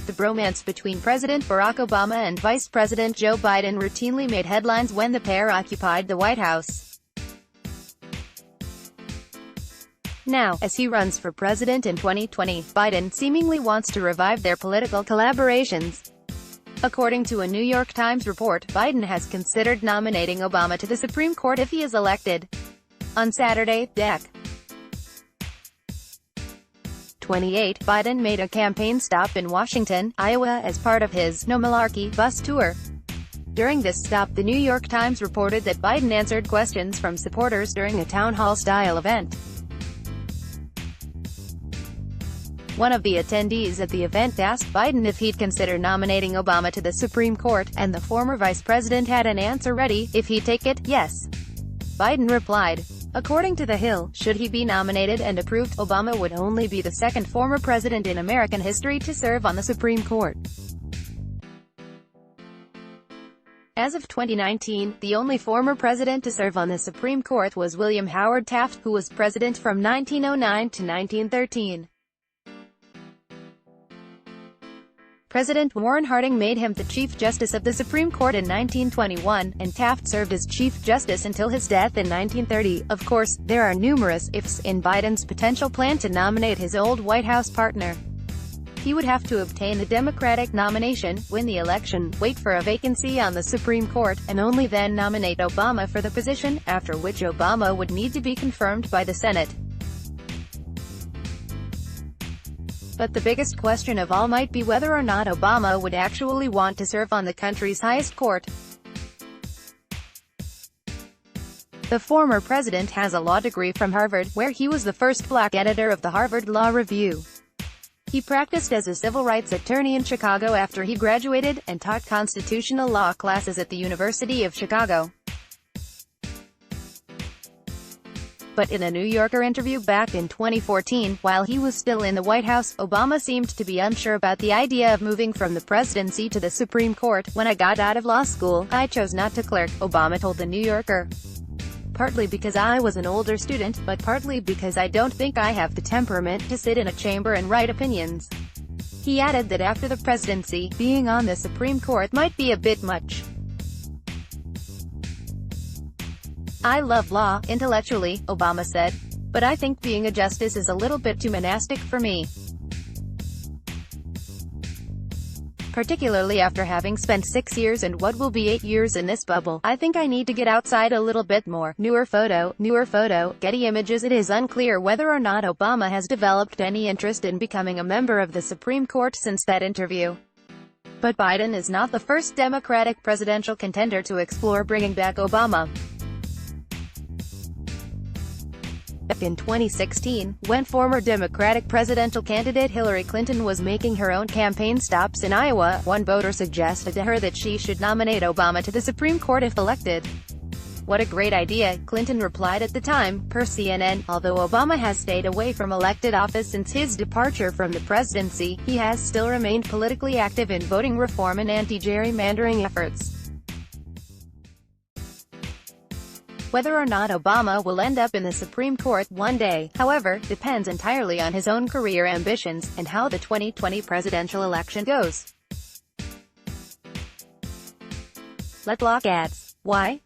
The bromance between President Barack Obama and Vice President Joe Biden routinely made headlines when the pair occupied the White House. Now, as he runs for president in 2020, Biden seemingly wants to revive their political collaborations. According to a New York Times report, Biden has considered nominating Obama to the Supreme Court if he is elected. On Saturday, Dec. 28, Biden made a campaign stop in Washington, Iowa as part of his No Malarkey bus tour. During this stop, the New York Times reported that Biden answered questions from supporters during a town hall-style event. One of the attendees at the event asked Biden if he'd consider nominating Obama to the Supreme Court, and the former vice president had an answer ready: if he'd take it, yes. Biden replied. According to The Hill, should he be nominated and approved, Obama would only be the second former president in American history to serve on the Supreme Court. As of 2019, the only former president to serve on the Supreme Court was William Howard Taft, who was president from 1909 to 1913. President Warren Harding made him the Chief Justice of the Supreme Court in 1921, and Taft served as Chief Justice until his death in 1930. Of course, there are numerous ifs in Biden's potential plan to nominate his old White House partner. He would have to obtain the Democratic nomination, win the election, wait for a vacancy on the Supreme Court, and only then nominate Obama for the position, after which Obama would need to be confirmed by the Senate. But the biggest question of all might be whether or not Obama would actually want to serve on the country's highest court. The former president has a law degree from Harvard, where he was the first black editor of the Harvard Law Review. He practiced as a civil rights attorney in Chicago after he graduated, and taught constitutional law classes at the University of Chicago. But in a New Yorker interview back in 2014, while he was still in the White House, Obama seemed to be unsure about the idea of moving from the presidency to the Supreme Court. When I got out of law school, I chose not to clerk, Obama told the New Yorker. Partly because I was an older student, but partly because I don't think I have the temperament to sit in a chamber and write opinions. He added that after the presidency, being on the Supreme Court might be a bit much. I love law, intellectually, Obama said, but I think being a justice is a little bit too monastic for me. Particularly after having spent 6 years and what will be 8 years in this bubble, I think I need to get outside a little bit more. Newer photo, Getty Images. It is unclear whether or not Obama has developed any interest in becoming a member of the Supreme Court since that interview. But Biden is not the first Democratic presidential contender to explore bringing back Obama. In 2016, when former Democratic presidential candidate Hillary Clinton was making her own campaign stops in Iowa, one voter suggested to her that she should nominate Obama to the Supreme Court if elected. "What a great idea," Clinton replied at the time, per CNN. Although Obama has stayed away from elected office since his departure from the presidency, he has still remained politically active in voting reform and anti-gerrymandering efforts. Whether or not Obama will end up in the Supreme Court one day, however, depends entirely on his own career ambitions, and how the 2020 presidential election goes. Let's look at why